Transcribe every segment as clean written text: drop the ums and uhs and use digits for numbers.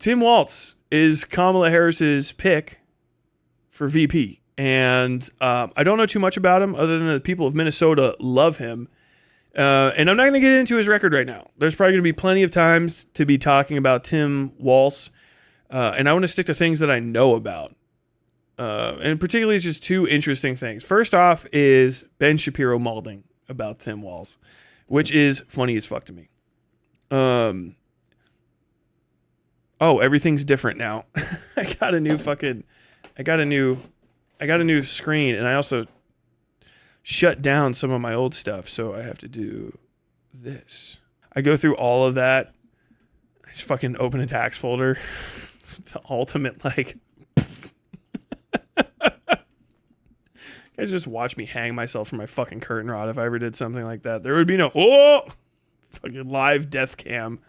Tim Walz is Kamala Harris's pick for VP. And I don't know too much about him other than the people of Minnesota love him. And I'm not going to get into his record right now. There's probably going to be plenty of times to be talking about Tim Walz. And I want to stick to things that I know about. And particularly it's just two interesting things. First off is Ben Shapiro malding about Tim Walz, which is funny as fuck to me. Everything's different now. I got a new screen, and I also shut down some of my old stuff, so I have to do this. I go through all of that. I just fucking open a tax folder. The ultimate, like... Guys just watch me hang myself from my fucking curtain rod if I ever did something like that. There would be no... fucking live death cam.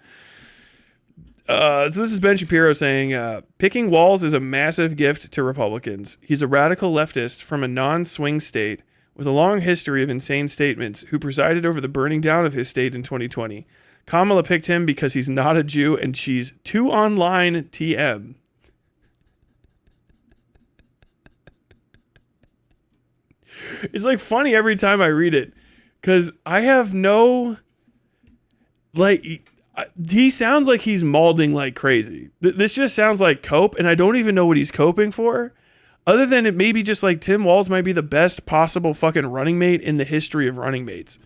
So this is Ben Shapiro saying, picking Walz is a massive gift to Republicans. He's a radical leftist from a non-swing state with a long history of insane statements who presided over the burning down of his state in 2020. Kamala picked him because he's not a Jew and she's too online TM. It's like funny every time I read it because I have no... Like... He sounds like he's malding like crazy. This just sounds like cope, and I don't even know what he's coping for. Other than it maybe just like Tim Walz might be the best possible fucking running mate in the history of running mates.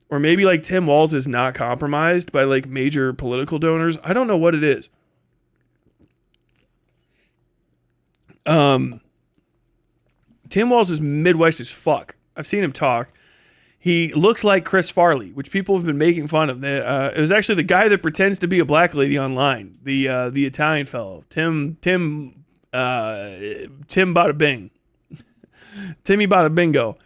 Or maybe like Tim Walz is not compromised by like major political donors. I don't know what it is. Tim Walz is Midwest as fuck. I've seen him talk. He looks like Chris Farley, which people have been making fun of. It was actually the guy that pretends to be a black lady online, the Italian fellow, Tim Bada Bing, Timmy Bada Bingo.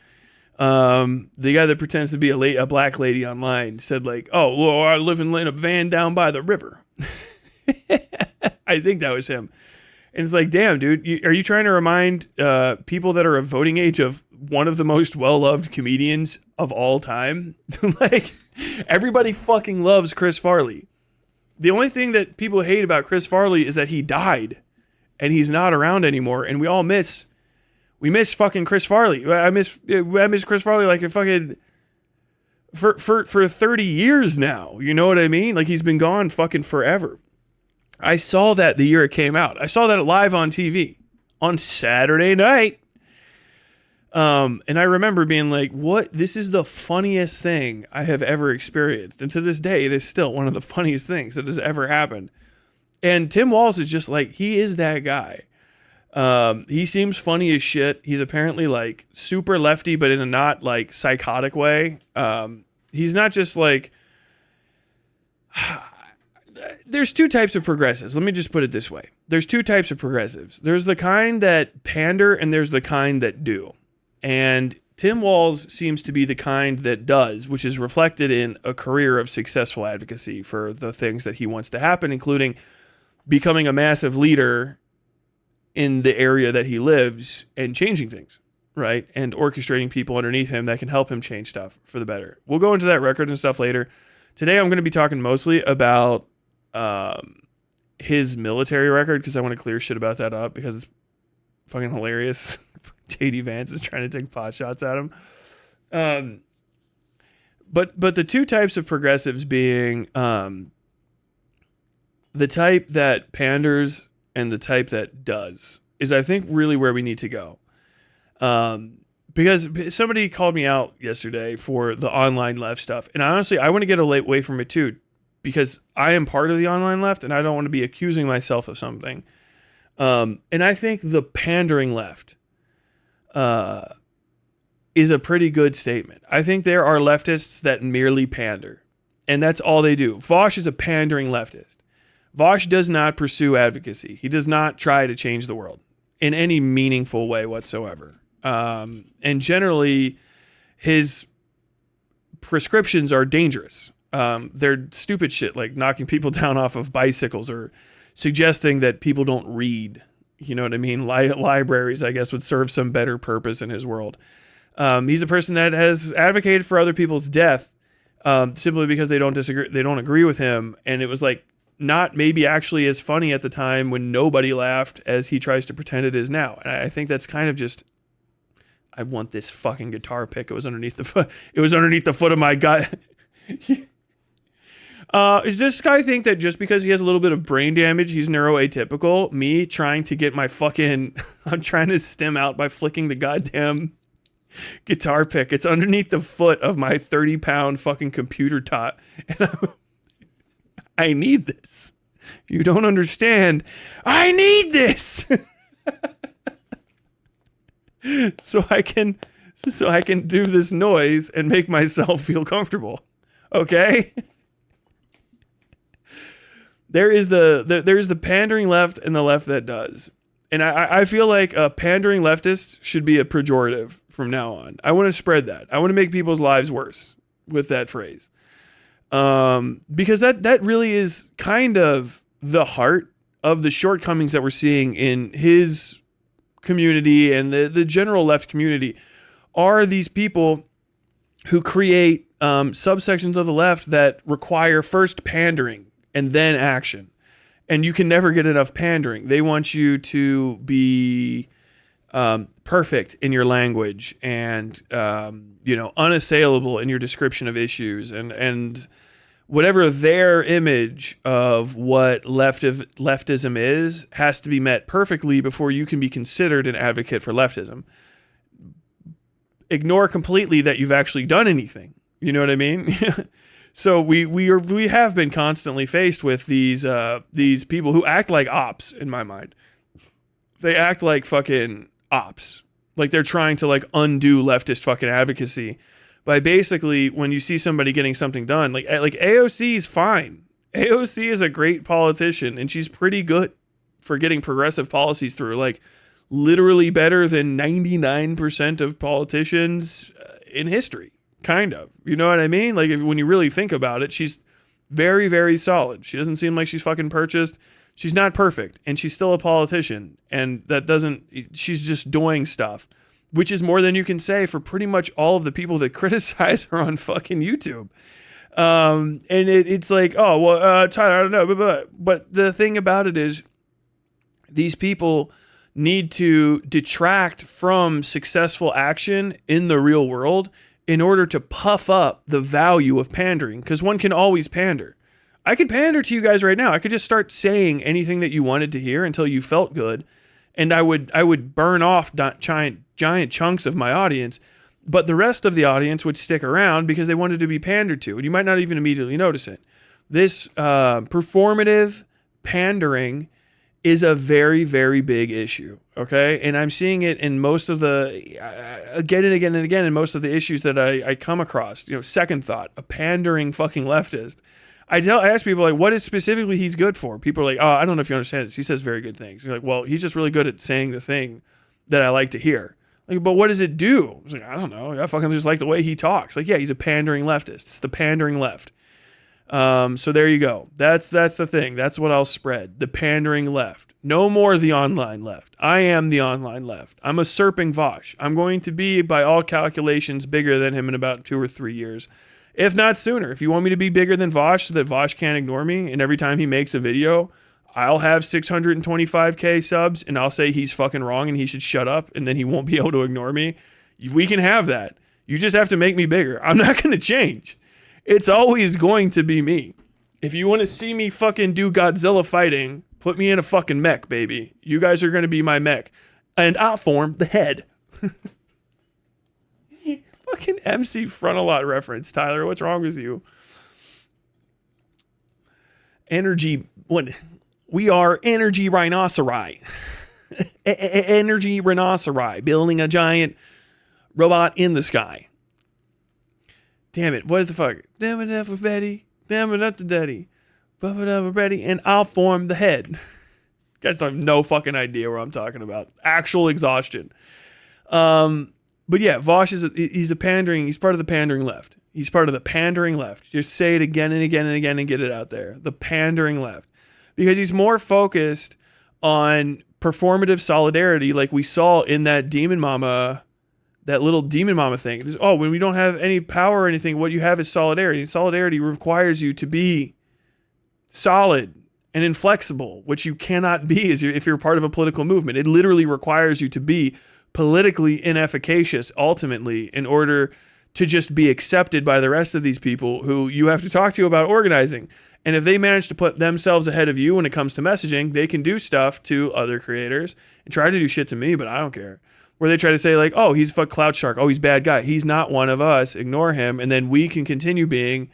The guy that pretends to be a black lady online said like, "Oh, well, I live in a van down by the river." I think that was him. And it's like, damn, dude, are you trying to remind people that are of voting age of one of the most well-loved comedians of all time? Like, everybody fucking loves Chris Farley. The only thing that people hate about Chris Farley is that he died and he's not around anymore. And we miss fucking Chris Farley. I miss Chris Farley like a fucking for 30 years now. You know what I mean? Like, he's been gone fucking forever. I saw that the year it came out. I saw that live on TV on Saturday night. And I remember being like, what? This is the funniest thing I have ever experienced. And to this day, it is still one of the funniest things that has ever happened. And Tim Walz is just like, he is that guy. He seems funny as shit. He's apparently like super lefty, but in a not like psychotic way. He's not just like... There's two types of progressives. Let me just put it this way. There's two types of progressives. There's the kind that pander and there's the kind that do. And Tim Walz seems to be the kind that does, which is reflected in a career of successful advocacy for the things that he wants to happen, including becoming a massive leader in the area that he lives and changing things, right? And orchestrating people underneath him that can help him change stuff for the better. We'll go into that record and stuff later. Today I'm going to be talking mostly about his military record because I want to clear shit about that up because it's fucking hilarious. JD Vance is trying to take pot shots at him. But the two types of progressives being the type that panders and the type that does is, I think, really where we need to go. Because somebody called me out yesterday for the online left stuff. And honestly, I want to get away from it too, because I am part of the online left and I don't want to be accusing myself of something. And I think the pandering left is a pretty good statement. I think there are leftists that merely pander, and that's all they do. Vaush is a pandering leftist. Vaush does not pursue advocacy. He does not try to change the world in any meaningful way whatsoever. And generally, his prescriptions are dangerous. They're stupid shit, like knocking people down off of bicycles or suggesting that people don't read. You know what I mean? Libraries, I guess, would serve some better purpose in his world. He's a person that has advocated for other people's death simply because they don't agree with him. And it was like not maybe actually as funny at the time when nobody laughed as he tries to pretend it is now. And I think that's kind of just, I want this fucking guitar pick. It was underneath the foot. It was underneath the foot of my guy. Does this guy think that just because he has a little bit of brain damage, he's neuroatypical? Me trying to get my fucking, I'm trying to stem out by flicking the goddamn guitar pick. It's underneath the foot of my 30-pound fucking computer tot. And I need this. You don't understand. I need this. so I can do this noise and make myself feel comfortable. Okay? There's the pandering left and the left that does. And I feel like a pandering leftist should be a pejorative from now on. I want to spread that. I want to make people's lives worse with that phrase. Because that really is kind of the heart of the shortcomings that we're seeing in his community and the general left community are these people who create subsections of the left that require first pandering and then action. And you can never get enough pandering. They want you to be perfect in your language and unassailable in your description of issues and whatever their image of what leftism is has to be met perfectly before you can be considered an advocate for leftism. Ignore completely that you've actually done anything. You know what I mean? So we have been constantly faced with these people who act like ops in my mind. They act like fucking ops. Like they're trying to like undo leftist fucking advocacy by basically when you see somebody getting something done, like AOC is fine. AOC is a great politician and she's pretty good for getting progressive policies through, like literally better than 99% of politicians in history. Kind of. You know what I mean? Like, when you really think about it, she's very, very solid. She doesn't seem like she's fucking purchased. She's not perfect, and she's still a politician. And she's just doing stuff, which is more than you can say for pretty much all of the people that criticize her on fucking YouTube. And it's like, oh, well, Tyler, I don't know. But the thing about it is, these people need to detract from successful action in the real world in order to puff up the value of pandering, because one can always pander. I could pander to you guys right now. I could just start saying anything that you wanted to hear until you felt good, and I would burn off giant chunks of my audience, but the rest of the audience would stick around because they wanted to be pandered to, and you might not even immediately notice it. This performative pandering is a very, very big issue, okay? And I'm seeing it in most of again and again and again in most of the issues that I come across. Second thought, a pandering fucking leftist. I ask people, like, what is specifically he's good for? People are like, oh, I don't know if you understand this. He says very good things. You're like, well, he's just really good at saying the thing that I like to hear. Like, but what does it do? I was like, I don't know. I fucking just like the way he talks. Like, yeah, he's a pandering leftist. It's the pandering left. So there you go. That's the thing. That's what I'll spread. The pandering left. No more the online left. I am the online left. I'm usurping Vosh. I'm going to be, by all calculations, bigger than him in about 2 or 3 years. If not sooner. If you want me to be bigger than Vosh so that Vosh can't ignore me, and every time he makes a video, I'll have 625K subs, and I'll say he's fucking wrong and he should shut up, and then he won't be able to ignore me. We can have that. You just have to make me bigger. I'm not going to change. It's always going to be me. If you want to see me fucking do Godzilla fighting, put me in a fucking mech, baby. You guys are going to be my mech. And I'll form the head. Fucking MC Frontalot reference, Tyler. What's wrong with you? We are energy rhinoceri. Energy rhinoceri. Building a giant robot in the sky. Damn it, what the fuck? Damn it, for Betty. Damn it, up to Daddy. Ready, and I'll form the head. You guys don't have no fucking idea what I'm talking about. Actual exhaustion. But yeah, Vosh he's part of the pandering left. He's part of the pandering left. Just say it again and again and again and get it out there. The pandering left. Because he's more focused on performative solidarity like we saw in that little demon mama thing. When we don't have any power or anything, what you have is solidarity. And solidarity requires you to be solid and inflexible, which you cannot be if you're part of a political movement. It literally requires you to be politically inefficacious ultimately in order to just be accepted by the rest of these people who you have to talk to about organizing. And if they manage to put themselves ahead of you when it comes to messaging, they can do stuff to other creators and try to do shit to me, but I don't care. Where they try to say like, oh, he's a cloud shark. Oh, he's a bad guy. He's not one of us. Ignore him. And then we can continue being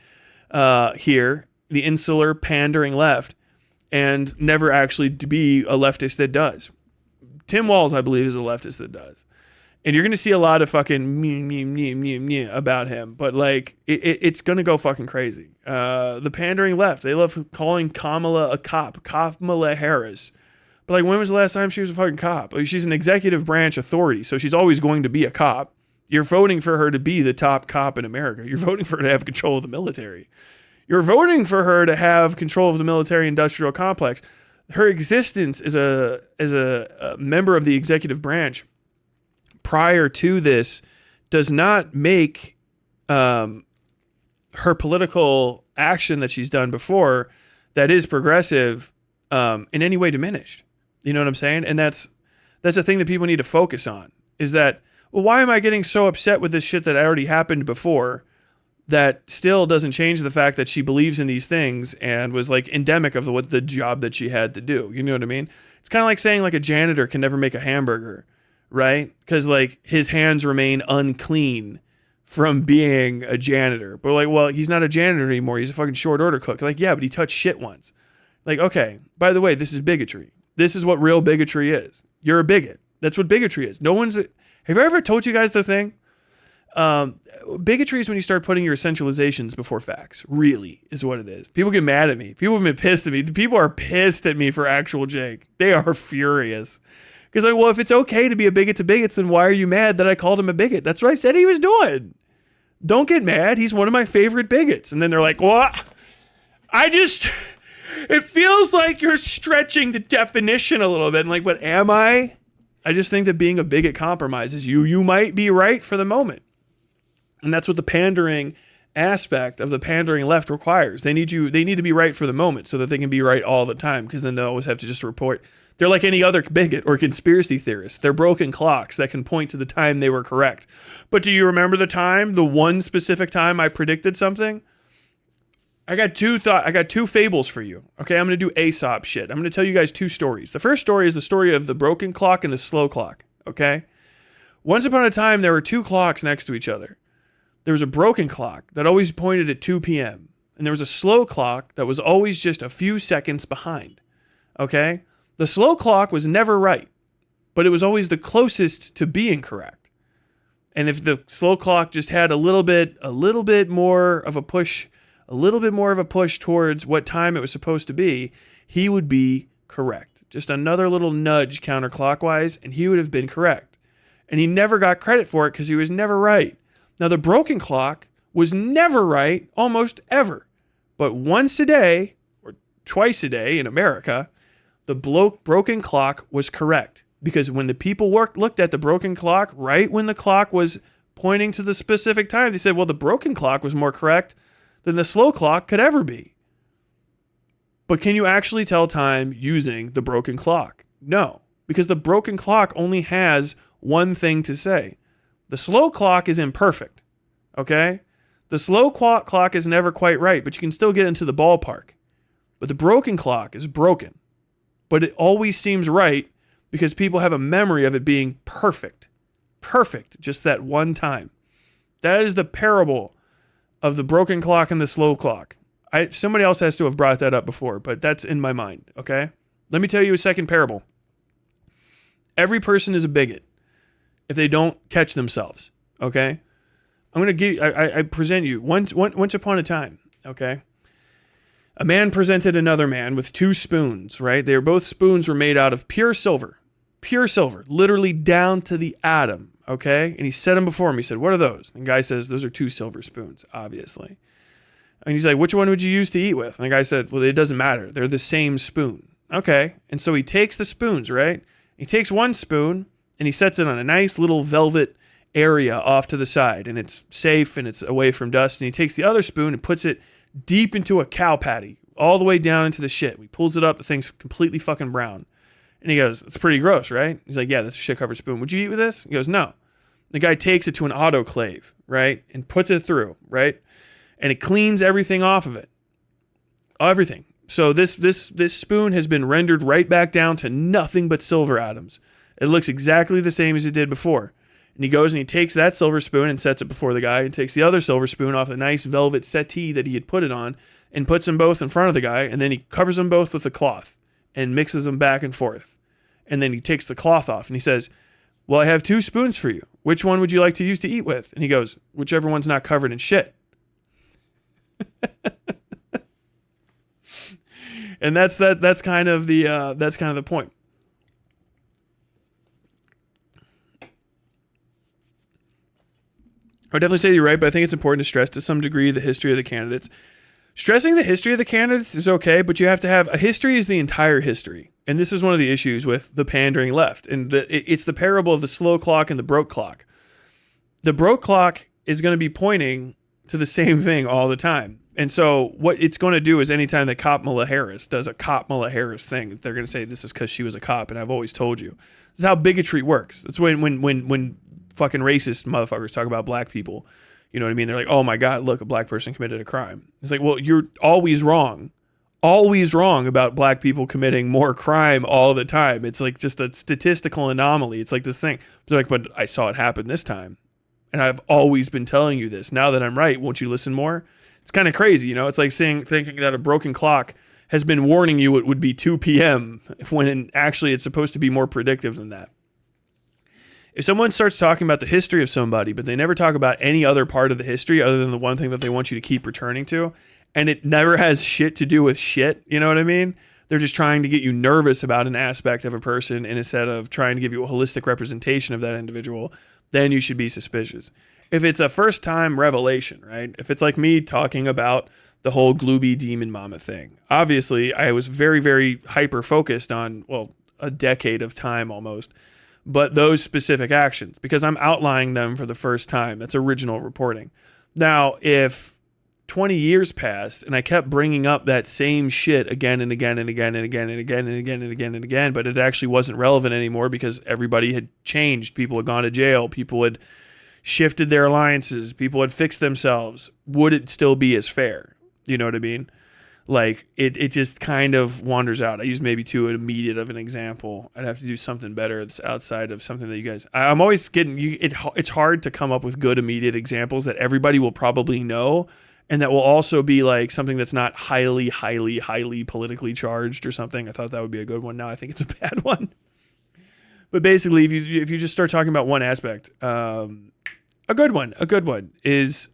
here, the insular pandering left, and never actually be a leftist that does. Tim Walz, I believe, is a leftist that does. And you're going to see a lot of fucking meh about him. But, like, it's going to go fucking crazy. The pandering left, they love calling Kamala a cop. Kamala Harris. But, like, when was the last time she was a fucking cop? Like, she's an executive branch authority, so she's always going to be a cop. You're voting for her to be the top cop in America. You're voting for her to have control of the military. You're voting for her to have control of the military-industrial complex. Her existence as a member of the executive branch prior to this does not make her political action that she's done before that is progressive in any way diminished. You know what I'm saying? And that's a thing that people need to focus on, is that, well, why am I getting so upset with this shit that already happened before that still doesn't change the fact that she believes in these things and was like endemic of the job that she had to do. You know what I mean? It's kind of like saying like a janitor can never make a hamburger, right? Because like his hands remain unclean from being a janitor. But like, well, he's not a janitor anymore. He's a fucking short order cook. Like, yeah, but he touched shit once. Like, okay, by the way, this is bigotry. This is what real bigotry is. You're a bigot. That's what bigotry is. Have I ever told you guys the thing? Bigotry is when you start putting your essentializations before facts. Really is what it is. People get mad at me. People have been pissed at me. People are pissed at me for actual Jake. They are furious. Because like, well, if it's okay to be a bigot to bigots, then why are you mad that I called him a bigot? That's what I said he was doing. Don't get mad. He's one of my favorite bigots. And then they're like, well, it feels like you're stretching the definition a little bit. And like, but am I? I just think that being a bigot compromises you. You might be right for the moment. And that's what the pandering aspect of the pandering left requires. They need to be right for the moment so that they can be right all the time, because then they'll always have to just report. They're like any other bigot or conspiracy theorist. They're broken clocks that can point to the time they were correct. But do you remember the one specific time I predicted something? I got two fables for you. Okay, I'm going to do Aesop shit. I'm going to tell you guys two stories. The first story is the story of the broken clock and the slow clock, okay? Once upon a time, there were two clocks next to each other. There was a broken clock that always pointed at 2 p.m. And there was a slow clock that was always just a few seconds behind. Okay? The slow clock was never right, but it was always the closest to being correct. And if the slow clock just had a little bit more of a push towards what time it was supposed to be, he would be correct. Just another little nudge counterclockwise, and he would have been correct. And he never got credit for it because he was never right. Now, the broken clock was never right, almost ever. But once a day, or twice a day in America, the broken clock was correct. Because when the people looked at the broken clock, right when the clock was pointing to the specific time, they said, well, the broken clock was more correct than the slow clock could ever be. But can you actually tell time using the broken clock? No, because the broken clock only has one thing to say. The slow clock is imperfect, okay? The slow clock is never quite right, but you can still get into the ballpark. But the broken clock is broken. But it always seems right because people have a memory of it being perfect. Perfect, just that one time. That is the parable of the broken clock and the slow clock. Somebody else has to have brought that up before, but that's in my mind, okay? Let me tell you a second parable. Every person is a bigot if they don't catch themselves, okay? I'm going to give you, I present you, once upon a time, okay? A man presented another man with two spoons, right? Spoons were made out of pure silver, literally down to the atom, okay? And he set them before him. He said, what are those? And the guy says, those are two silver spoons, obviously. And he's like, which one would you use to eat with? And the guy said, well, it doesn't matter. They're the same spoon. Okay. And so he takes the spoons, right? He takes one spoon and he sets it on a nice little velvet area off to the side, and it's safe and it's away from dust. And he takes the other spoon and puts it deep into a cow patty, all the way down into the shit. He pulls it up. The thing's completely fucking brown. And he goes, it's pretty gross, right? He's like, yeah, that's a shit-covered spoon. Would you eat with this? He goes, no. The guy takes it to an autoclave, right? And puts it through, right? And it cleans everything off of it. Everything. So this spoon has been rendered right back down to nothing but silver atoms. It looks exactly the same as it did before. And he goes and he takes that silver spoon and sets it before the guy and takes the other silver spoon off the nice velvet settee that he had put it on and puts them both in front of the guy. And then he covers them both with a cloth and mixes them back and forth. And then he takes the cloth off and he says, well, I have 2 spoons for you. Which one would you like to use to eat with? And he goes, whichever one's not covered in shit. And that's kind of the point. I would definitely say you're right, but I think it's important to stress to some degree the history of the candidates. Stressing the history of the candidates is okay, but you have to have a history is the entire history. And this is one of the issues with the pandering left. And it's the parable of the slow clock and the broke clock. The broke clock is going to be pointing to the same thing all the time. And so what it's going to do is anytime that Kamala Harris does a Kamala Harris thing, they're going to say this is because she was a cop. And I've always told you. This is how bigotry works. It's when fucking racist motherfuckers talk about black people. You know what I mean? They're like, oh my God, look, a black person committed a crime. It's like, well, you're always wrong about black people committing more crime all the time. It's like just a statistical anomaly. It's like this thing. They're like, but I saw it happen this time. And I've always been telling you this. Now that I'm right, won't you listen more? It's kind of crazy, you know? It's like thinking that a broken clock has been warning you it would be 2 p.m. when actually it's supposed to be more predictive than that. If someone starts talking about the history of somebody, but they never talk about any other part of the history other than the one thing that they want you to keep returning to, and it never has shit to do with shit, you know what I mean? They're just trying to get you nervous about an aspect of a person instead of trying to give you a holistic representation of that individual, then you should be suspicious. If it's a first-time revelation, right? If it's like me talking about the whole Glooby Demon Mama thing, obviously I was very, very hyper-focused on, well, a decade of time almost, but those specific actions, because I'm outlining them for the first time. That's original reporting. Now, if 20 years passed and I kept bringing up that same shit again and again and again and again and again and again and again and again, but it actually wasn't relevant anymore because everybody had changed. People had gone to jail. People had shifted their alliances. People had fixed themselves. Would it still be as fair? You know what I mean? Like, it just kind of wanders out. I use maybe too immediate of an example. I'd have to do something better that's outside of something that you guys... I'm always getting... It's hard to come up with good immediate examples that everybody will probably know and that will also be like something that's not highly, highly, highly politically charged or something. I thought that would be a good one. Now I think it's a bad one. But basically, if you just start talking about one aspect, a good one is...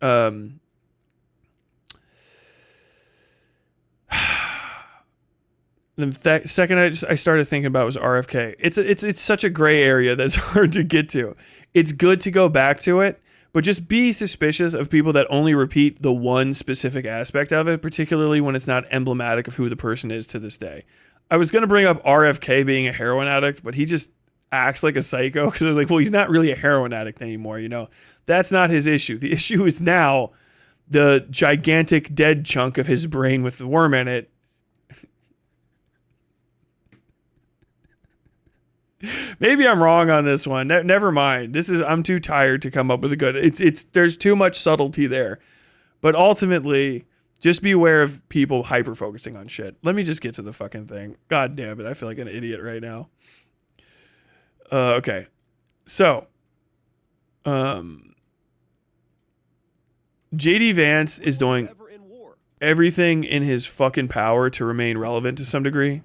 the second I started thinking about was RFK. It's such a gray area that's hard to get to. It's good to go back to it, but just be suspicious of people that only repeat the one specific aspect of it, particularly when it's not emblematic of who the person is to this day. I was going to bring up RFK being a heroin addict, but he just acts like a psycho because I was like, well, he's not really a heroin addict anymore, you know? That's not his issue. The issue is now the gigantic dead chunk of his brain with the worm in it. Maybe I'm wrong on this one. Never mind. I'm too tired to come up with a good. There's too much subtlety there. But ultimately, just be aware of people hyper focusing on shit. Let me just get to the fucking thing. God damn it. I feel like an idiot right now. Okay. So, JD Vance is doing everything in his fucking power to remain relevant to some degree.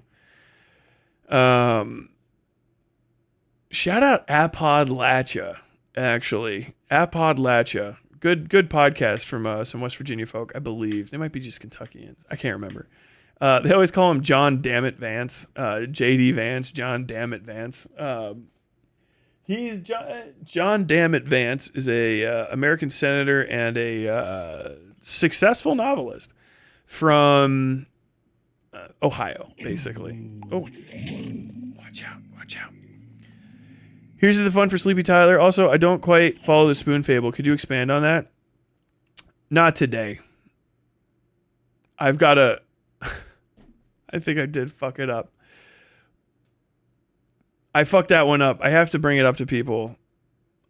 Shout out Apodlacha, actually. Apodlacha. Good podcast from some West Virginia folk, I believe. They might be just Kentuckians. I can't remember. They always call him John Dammit Vance. JD Vance, John Dammit Vance. He's John Dammit Vance is a American senator and a successful novelist from Ohio, basically. Oh, watch out. Here's the fun for Sleepy Tyler. Also, I don't quite follow the spoon fable. Could you expand on that? Not today. I've got I think I did fuck it up. I fucked that one up. I have to bring it up to people.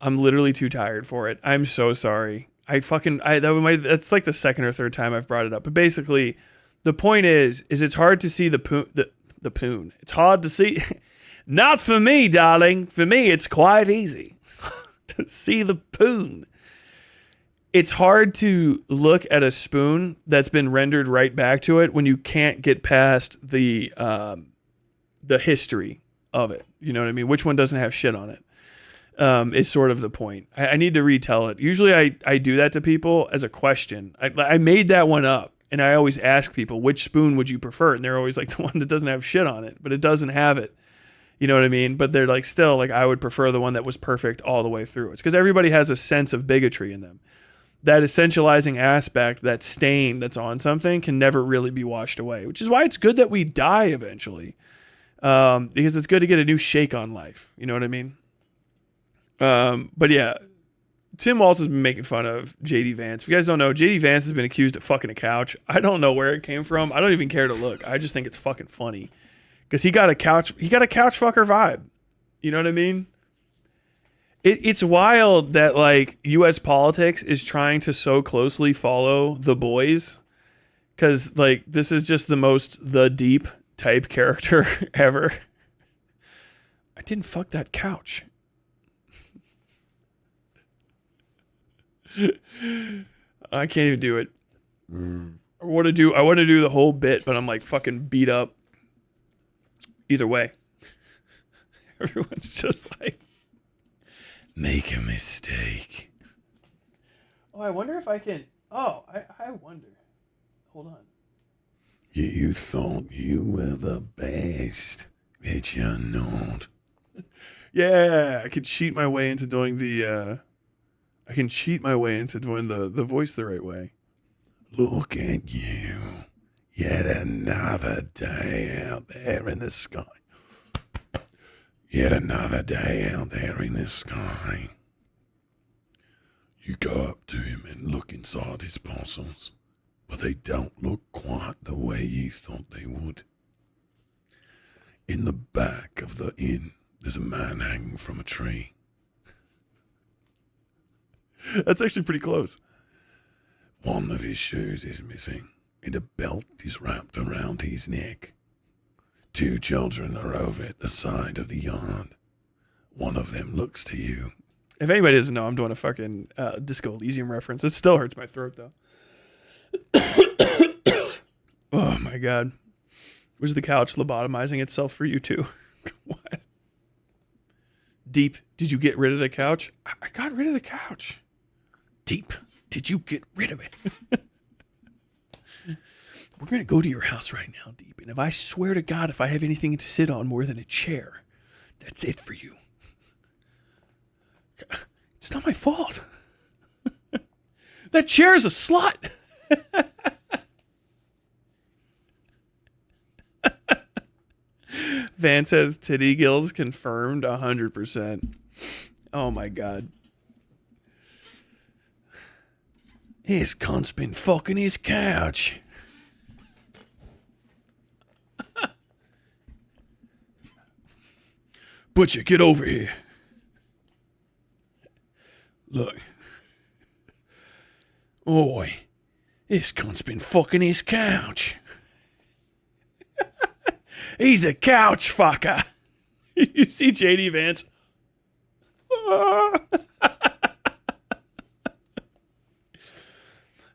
I'm literally too tired for it. I'm so sorry. That's like the second or third time I've brought it up. But basically, the point is it's hard to see the poon. It's hard to see. Not for me, darling. For me, it's quite easy to see the poon. It's hard to look at a spoon that's been rendered right back to it when you can't get past the history of it. You know what I mean? Which one doesn't have shit on it? Is sort of the point. I need to retell it. Usually I do that to people as a question. I made that one up, and I always ask people, which spoon would you prefer? And they're always like, the one that doesn't have shit on it, but it doesn't have it. You know what I mean? But they're like, still, like, I would prefer the one that was perfect all the way through. It's because everybody has a sense of bigotry in them. That essentializing aspect, that stain that's on something, can never really be washed away, which is why it's good that we die eventually. Because it's good to get a new shake on life. You know what I mean? But yeah, Tim Walz has been making fun of JD Vance. If you guys don't know, JD Vance has been accused of fucking a couch. I don't know where it came from. I don't even care to look. I just think it's fucking funny. Because he got a couch fucker vibe. You know what I mean? It's wild that, like, U.S. politics is trying to so closely follow The Boys. Because, like, this is just the most The Deep type character ever. I didn't fuck that couch. I can't even do it. I want to do the whole bit, but I'm like fucking beat up. Either way, everyone's just like, make a mistake. Oh, I wonder if I can. Oh, I wonder. Hold on. You thought you were the best, but you're not. Yeah, I could cheat my way into doing the. I can cheat my way into doing the voice the right way. Look at you. Yet another day out there in the sky. Yet another day out there in the sky. You go up to him and look inside his parcels, but they don't look quite the way you thought they would. In the back of the inn, there's a man hanging from a tree. That's actually pretty close. One of his shoes is missing, and a belt is wrapped around his neck. 2 children are over at the side of the yard. One of them looks to you. If anybody doesn't know, I'm doing a fucking Disco Elysium reference. It still hurts my throat, though. Oh, my God. Was the couch lobotomizing itself for you, too? What? Deep, did you get rid of the couch? I got rid of the couch. Deep, did you get rid of it? We're going to go to your house right now, Deep. And if I swear to God, if I have anything to sit on more than a chair, that's it for you. It's not my fault. That chair is a slut. Vance has titty gills confirmed 100%. Oh my God. This cunt's been fucking his couch. Butcher, get over here. Look. Oi, this cunt's been fucking his couch. He's a couch fucker. You see JD Vance?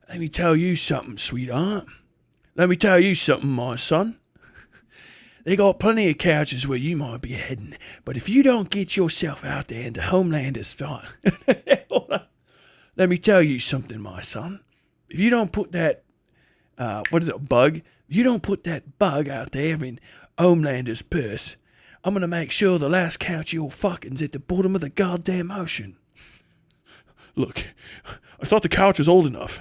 Let me tell you something, sweetheart. Let me tell you something, my son. They got plenty of couches where you might be heading, but if you don't get yourself out there into Homeland start, let me tell you something, my son. If you don't put that, bug? If you don't put that bug out there in Homelander's purse, I'm going to make sure the last couch you're fucking's at the bottom of the goddamn ocean. Look, I thought the couch was old enough.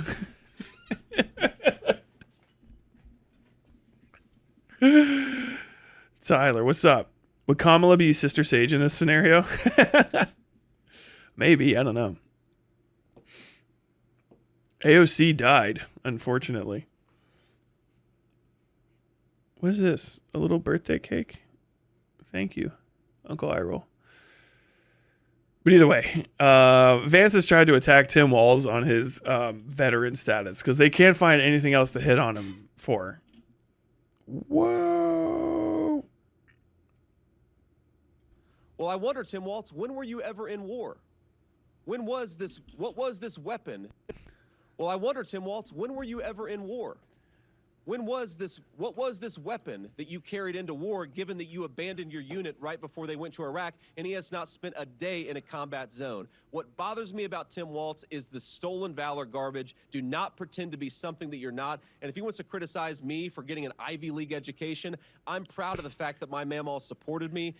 Tyler, what's up? Would Kamala be Sister Sage in this scenario? Maybe, I don't know. AOC died, unfortunately. What is this? A little birthday cake? Thank you, Uncle Iroll. But either way, Vance has tried to attack Tim Walz on his veteran status because they can't find anything else to hit on him for. Whoa. Well, I wonder, Tim Walz, when were you ever in war? When was this? What was this weapon? Well, I wonder, Tim Walz, when were you ever in war? When was this? What was this weapon that you carried into war, given that you abandoned your unit right before they went to Iraq, and he has not spent a day in a combat zone? What bothers me about Tim Walz is the stolen valor garbage. Do not pretend to be something that you're not. And if he wants to criticize me for getting an Ivy League education, I'm proud of the fact that my mamaw supported me.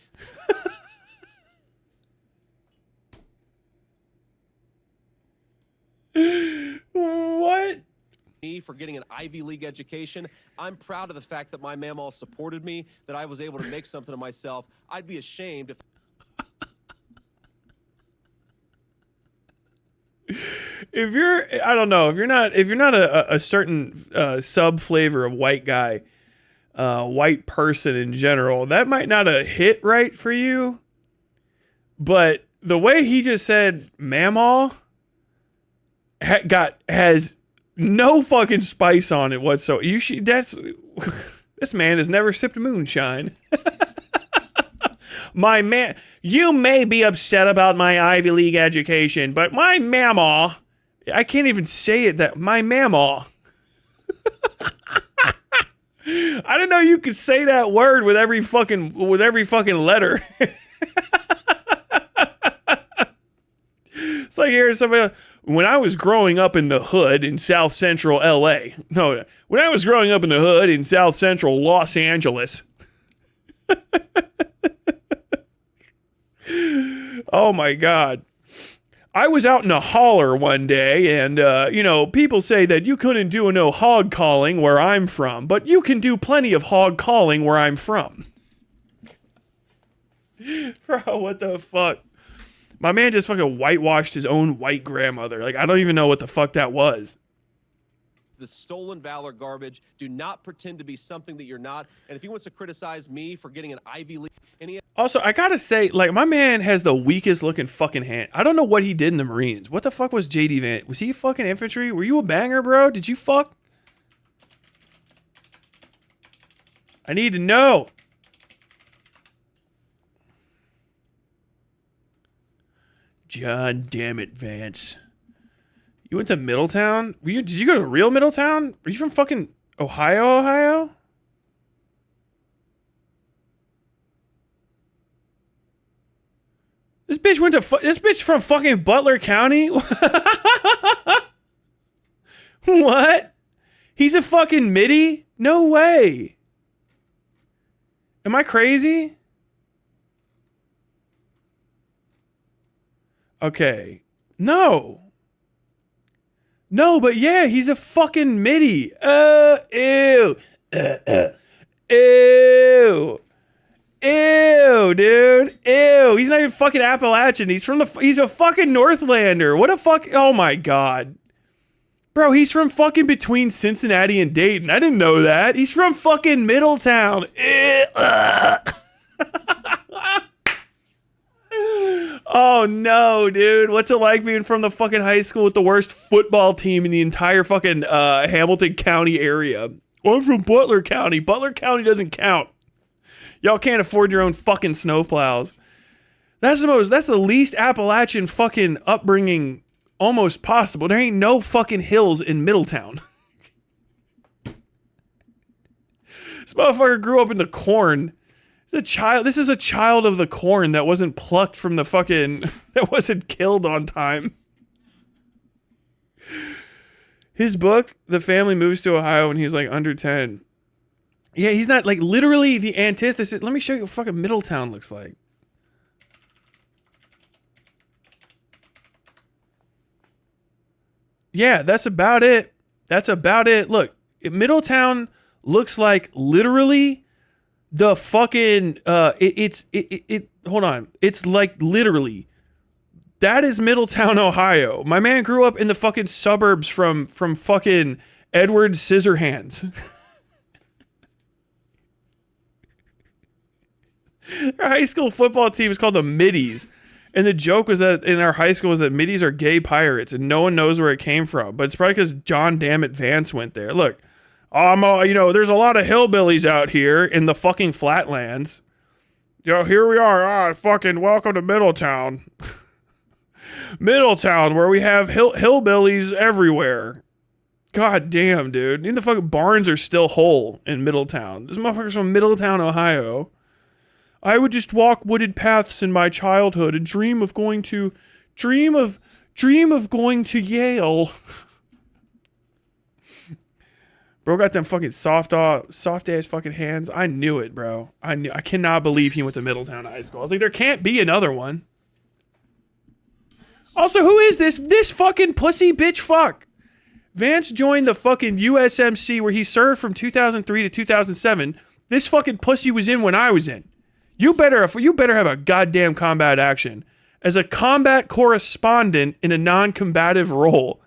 What? Me for getting an Ivy League education. I'm proud of the fact that my mamaw supported me, that I was able to make something of myself. I'd be ashamed if you're, I don't know, if you're not a certain sub flavor of white guy, white person in general, that might not have hit right for you. But the way he just said mamaw has no fucking spice on it whatsoever. This man has never sipped moonshine. My man, you may be upset about my Ivy League education, but my mamaw, I can't even say it that my mamaw. I didn't know you could say that word with every fucking letter. It's like hearing somebody else. When I was growing up in the hood in South Central LA. No, when I was growing up in the hood in South Central Los Angeles. Oh my God. I was out in a holler one day and, people say that you couldn't do no hog calling where I'm from, but you can do plenty of hog calling where I'm from. Bro, what the fuck? My man just fucking whitewashed his own white grandmother. Like, I don't even know what the fuck that was. The stolen valor garbage. Do not pretend to be something that you're not. And if he wants to criticize me for getting an Ivy League... Also, I gotta say, like, my man has the weakest looking fucking hand. I don't know what he did in the Marines. What the fuck was JD Vance? Was he fucking infantry? Were you a banger, bro? Did you fuck? I need to know. John damn it, Vance. You went to Middletown? Did you go to real Middletown? Are you from fucking Ohio? This bitch from fucking Butler County? What? He's a fucking MIDI? No way. Am I crazy? Okay. No, but yeah, he's a fucking MIDI. Ew. Ew. Ew, dude. Ew. He's not even fucking Appalachian. He's a fucking Northlander. What a fuck. Oh my God. Bro, he's from fucking between Cincinnati and Dayton. I didn't know that. He's from fucking Middletown. Oh no, dude. What's it like being from the fucking high school with the worst football team in the entire fucking Hamilton County area? Well, I'm from Butler County. Butler County doesn't count. Y'all can't afford your own fucking snowplows. That's the least Appalachian fucking upbringing almost possible. There ain't no fucking hills in Middletown. This motherfucker grew up in the corn. This is a child of the corn that wasn't plucked from the fucking, that wasn't killed on time. His book, The Family Moves to Ohio when he's like under 10. Yeah, he's not like literally the antithesis. Let me show you what fucking Middletown looks like. Yeah, that's about it. Look, Middletown looks like literally the fucking hold on. It's like literally that is Middletown, Ohio. My man grew up in the fucking suburbs from fucking Edward Scissorhands. Our high school football team is called the Middies. And the joke was that in our high school was that middies are gay pirates, and no one knows where it came from. But it's probably because John Dammit Vance went there. Look, there's a lot of hillbillies out here in the fucking flatlands. Here we are. Fucking welcome to Middletown. Middletown, where we have hillbillies everywhere. God damn, dude. Even the fucking barns are still whole in Middletown. This motherfucker's from Middletown, Ohio. I would just walk wooded paths in my childhood and dream of going to Yale. Bro got them fucking soft ass fucking hands. I knew it, bro. I cannot believe he went to Middletown High School. I was like, there can't be another one. Also, who is this fucking pussy bitch fuck? Vance joined the fucking USMC where he served from 2003 to 2007. This fucking pussy was in when I was in. You better have a goddamn combat action as a combat correspondent in a non-combative role,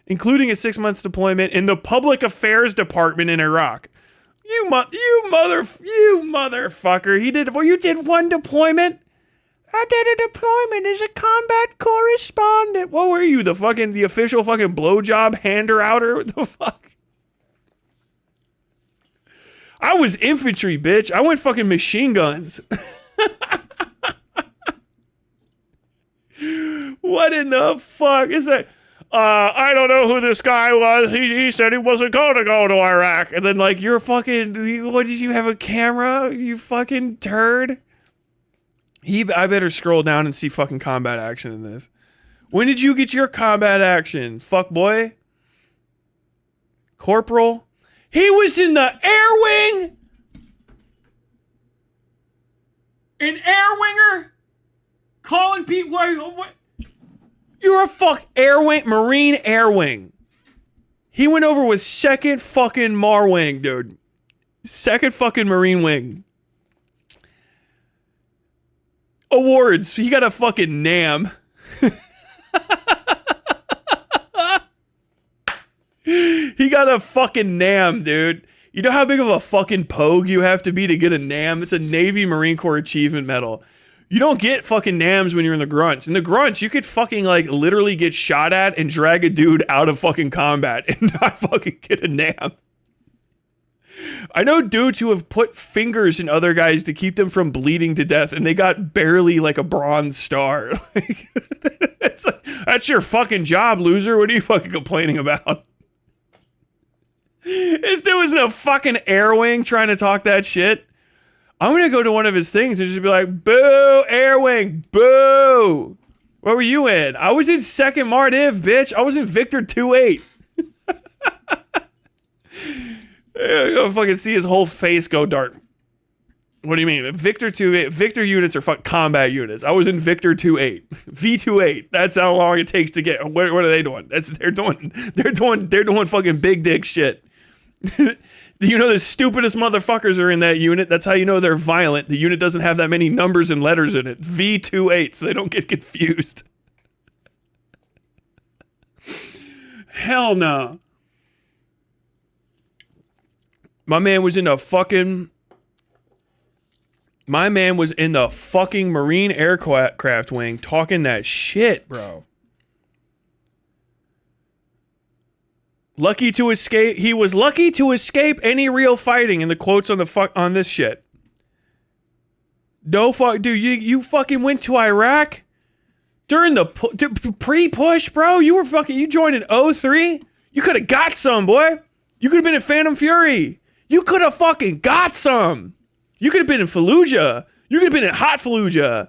including a 6-month deployment in the Public Affairs Department in Iraq. You motherfucker! You did one deployment. I did a deployment as a combat correspondent. What were you, the official fucking blowjob hander outer? What the fuck? I was infantry, bitch. I went fucking machine guns. What in the fuck is that? I don't know who this guy was. He said he wasn't going to go to Iraq. And then, like, you're fucking... What, did you have a camera? You fucking turd? I better scroll down and see fucking combat action in this. When did you get your combat action? Fuck boy? Corporal? He was in the air wing? An air winger? Calling people... What? You're a air wing, Marine air wing. He went over with 2nd fucking Mar wing, dude. 2nd fucking Marine wing. Awards. He got a fucking NAM. He got a fucking NAM, dude. You know how big of a fucking pogue you have to be to get a NAM? It's a Navy Marine Corps Achievement Medal. You don't get fucking NAMs when you're in the grunts. In the grunts, you could fucking, like, literally get shot at and drag a dude out of fucking combat and not fucking get a NAM. I know dudes who have put fingers in other guys to keep them from bleeding to death, and they got barely, like, a bronze star. It's like, that's your fucking job, loser. What are you fucking complaining about? This dude was in a fucking air wing trying to talk that shit. I'm going to go to one of his things and just be like, boo, air wing, boo. What were you in? I was in 2nd Mardiv, bitch. I was in Victor 2-8. I'm going to fucking see his whole face go dark. What do you mean? Victor 2-8. Victor units are fucking combat units. I was in Victor 2-8. V2-8. That's how long it takes to get. What are they doing? They're doing fucking big dick shit. You know the stupidest motherfuckers are in that unit. That's how you know they're violent. The unit doesn't have that many numbers and letters in it. V28, so they don't get confused. Hell no. My man was in the fucking Marine aircraft wing talking that shit, bro. Lucky to escape. He was lucky to escape any real fighting in the quotes on this shit. No fuck, dude. You fucking went to Iraq during the pre-push, bro. You joined in 03. You could have got some, boy. You could have been in Phantom Fury. You could have fucking got some. You could have been in Fallujah. You could have been in Hot Fallujah.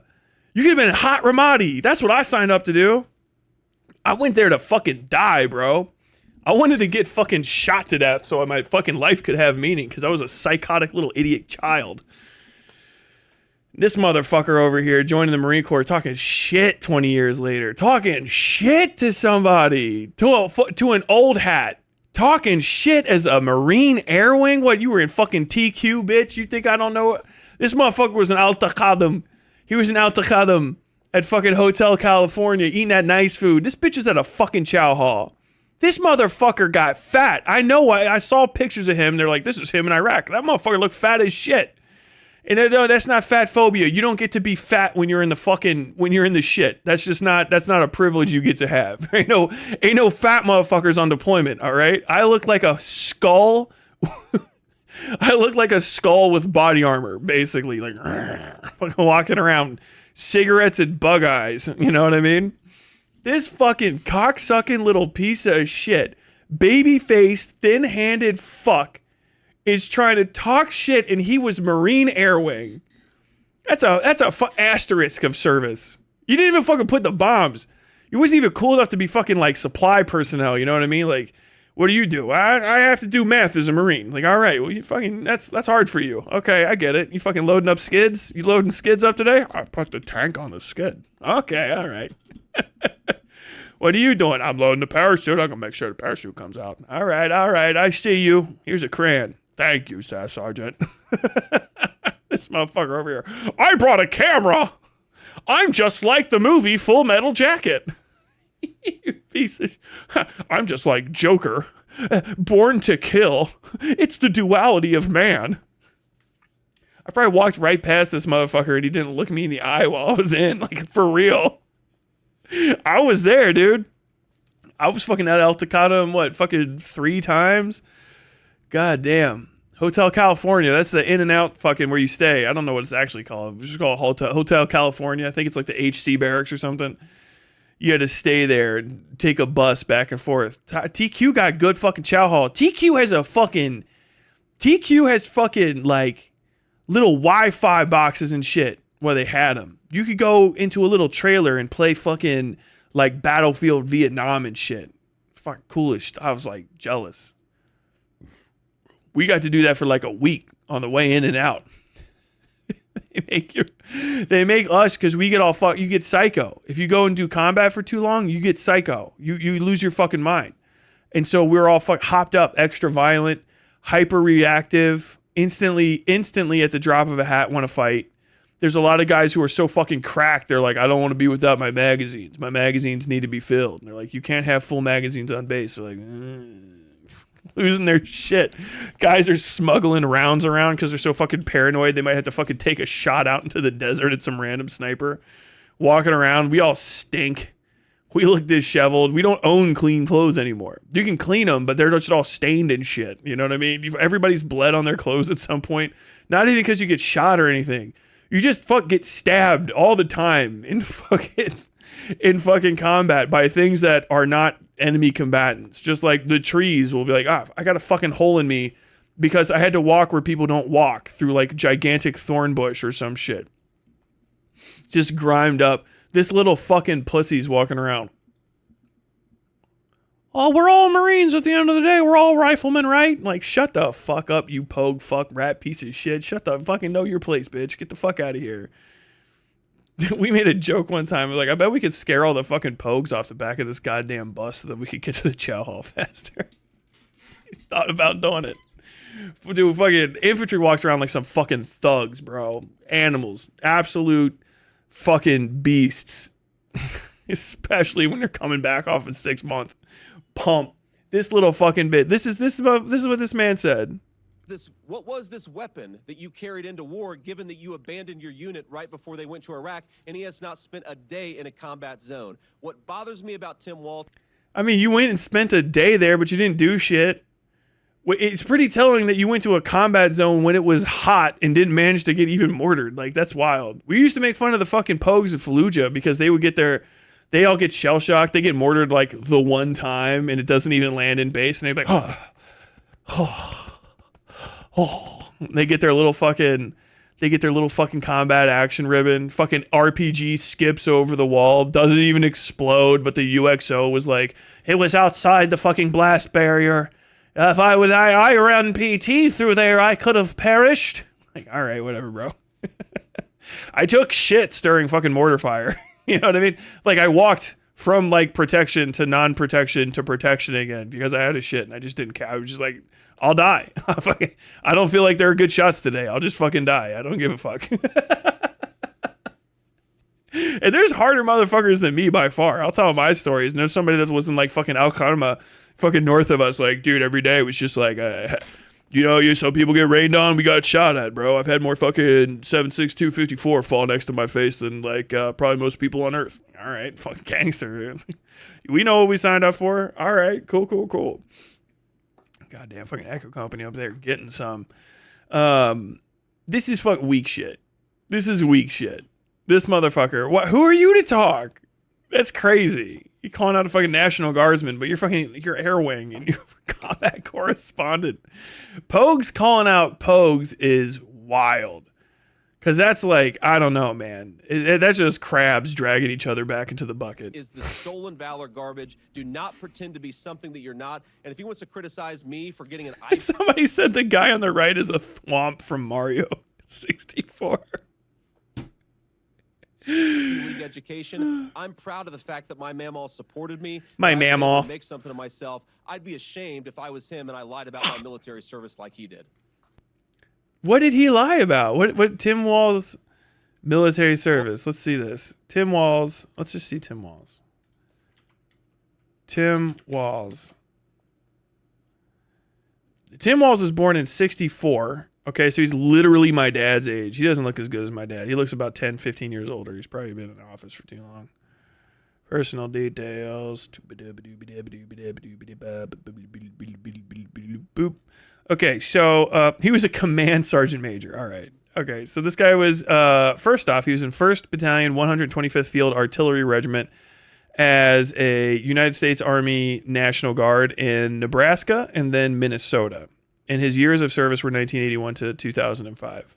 You could have been in Hot Ramadi. That's what I signed up to do. I went there to fucking die, bro. I wanted to get fucking shot to death so my fucking life could have meaning because I was a psychotic little idiot child. This motherfucker over here joining the Marine Corps talking shit 20 years later. Talking shit to somebody. To an old hat. Talking shit as a Marine Air Wing? What, you were in fucking TQ, bitch? You think I don't know? This motherfucker was an Al-Taqadam. He was an Al-Taqadam at fucking Hotel California eating that nice food. This bitch was at a fucking chow hall. This motherfucker got fat. I know. I saw pictures of him. They're like, this is him in Iraq. That motherfucker looked fat as shit. And no, that's not fat phobia. You don't get to be fat when you're in the shit. That's not a privilege you get to have. Ain't no fat motherfuckers on deployment, all right? I look like a skull. I look like a skull with body armor, basically, like fucking walking around, cigarettes and bug eyes. You know what I mean? This fucking cocksucking little piece of shit, baby-faced, thin-handed fuck is trying to talk shit, and he was Marine Air Wing. That's a asterisk of service. You didn't even fucking put the bombs. You wasn't even cool enough to be fucking like supply personnel. You know what I mean? Like, what do? I have to do math as a Marine. Like, all right, well, you fucking that's hard for you. Okay, I get it. You fucking loading up skids? You loading skids up today? I put the tank on the skid. Okay, all right. What are you doing? I'm loading the parachute. I'm gonna make sure the parachute comes out. All right. I see you. Here's a crayon. Thank you, Staff Sergeant. This motherfucker over here. I brought a camera. I'm just like the movie Full Metal Jacket. You piece of I'm just like Joker. Born to kill. It's the duality of man. I probably walked right past this motherfucker and he didn't look me in the eye while I was in. Like, for real. I was there, dude. I was fucking at El Tecate, fucking 3 times? God damn. Hotel California. That's the in and out fucking where you stay. I don't know what it's actually called. It's just called Hotel California. I think it's like the HC barracks or something. You had to stay there and take a bus back and forth. TQ got good fucking chow hall. TQ has fucking like little Wi-Fi boxes and shit where they had them. You could go into a little trailer and play fucking like Battlefield Vietnam and shit. Fucking coolest. I was like jealous. We got to do that for like a week on the way in and out. They make us, because we get all you get psycho. If you go and do combat for too long, you get psycho. You lose your fucking mind. And so we're all hopped up, extra violent, hyper reactive, instantly at the drop of a hat want to fight. There's a lot of guys who are so fucking cracked. They're like, I don't want to be without my magazines. My magazines need to be filled. And they're like, you can't have full magazines on base. They're like, losing their shit. Guys are smuggling rounds around because they're so fucking paranoid they might have to fucking take a shot out into the desert at some random sniper. Walking around, we all stink. We look disheveled. We don't own clean clothes anymore. You can clean them, but they're just all stained and shit. You know what I mean? Everybody's bled on their clothes at some point. Not even because you get shot or anything. You just get stabbed all the time in fucking combat by things that are not enemy combatants. Just like the trees will be like, I got a fucking hole in me because I had to walk where people don't walk through like gigantic thorn bush or some shit. Just grimed up. This little fucking pussy's walking around. Oh, we're all Marines at the end of the day. We're all riflemen, right? Like, shut the fuck up, you pogue fuck rat piece of shit. Shut the fucking know your place, bitch. Get the fuck out of here. We made a joke one time. We're like, I bet we could scare all the fucking pogues off the back of this goddamn bus so that we could get to the chow hall faster. Thought about doing it. Dude, fucking infantry walks around like some fucking thugs, bro. Animals. Absolute fucking beasts. Especially when they're coming back off a 6-month pump. This little fucking bit. This is what this man said. What was this weapon that you carried into war, given that you abandoned your unit right before they went to Iraq, and he has not spent a day in a combat zone? What bothers me about Tim Walz... I mean, you went and spent a day there, but you didn't do shit. It's pretty telling that you went to a combat zone when it was hot and didn't manage to get even mortared. Like, that's wild. We used to make fun of the fucking pogues of Fallujah because they would get they all get shell-shocked. They get mortared like the one time, and it doesn't even land in base, and they're like, They get their little fucking combat action ribbon. Fucking RPG skips over the wall, doesn't even explode, but the UXO was like, it was outside the fucking blast barrier. If I ran PT through there, I could have perished. Like, all right, whatever, bro. I took shits during fucking mortar fire. You know what I mean? Like, I walked from like protection to non-protection to protection again because I had a shit and I just didn't care. I was just like, I'll die. I don't feel like there are good shots today. I'll just fucking die. I don't give a fuck. And there's harder motherfuckers than me by far. I'll tell my stories. And there's somebody that was in like fucking Al Kharma, fucking north of us. Like, dude, every day was just like, some people get rained on, we got shot at, bro. I've had more fucking 7.62 fall next to my face than like probably most people on Earth. All right, fucking gangster. We know what we signed up for. All right, cool. Goddamn fucking Echo Company up there getting some. This is fucking weak shit. This is weak shit. This motherfucker. What? Who are you to talk? That's crazy. You're calling out a fucking National Guardsman, but you're air wing and you're a combat correspondent. Pogues calling out Pogues is wild. Because that's like, I don't know, man. That's just crabs dragging each other back into the bucket. Is the stolen valor garbage. Do not pretend to be something that you're not. And if he wants to criticize me for getting an ice... Somebody said the guy on the right is a thwomp from Mario 64. League education. I'm proud of the fact that my mamaw supported me. My I was able to mamaw. make something of myself. I'd be ashamed if I was him and I lied about my military service like he did. What did he lie about? What Tim Walz military service? Let's see this. Tim Walz. Let's just see Tim Walz. Tim Walz. Tim Walz was born in 64. Okay, so he's literally my dad's age. He doesn't look as good as my dad. He looks about 10, 15 years older. He's probably been in office for too long. Personal details. Boop. Okay, so he was a command sergeant major. All right. Okay, so this guy was, first off, he was in 1st Battalion, 125th Field Artillery Regiment as a United States Army National Guard in Nebraska and then Minnesota. And his years of service were 1981 to 2005.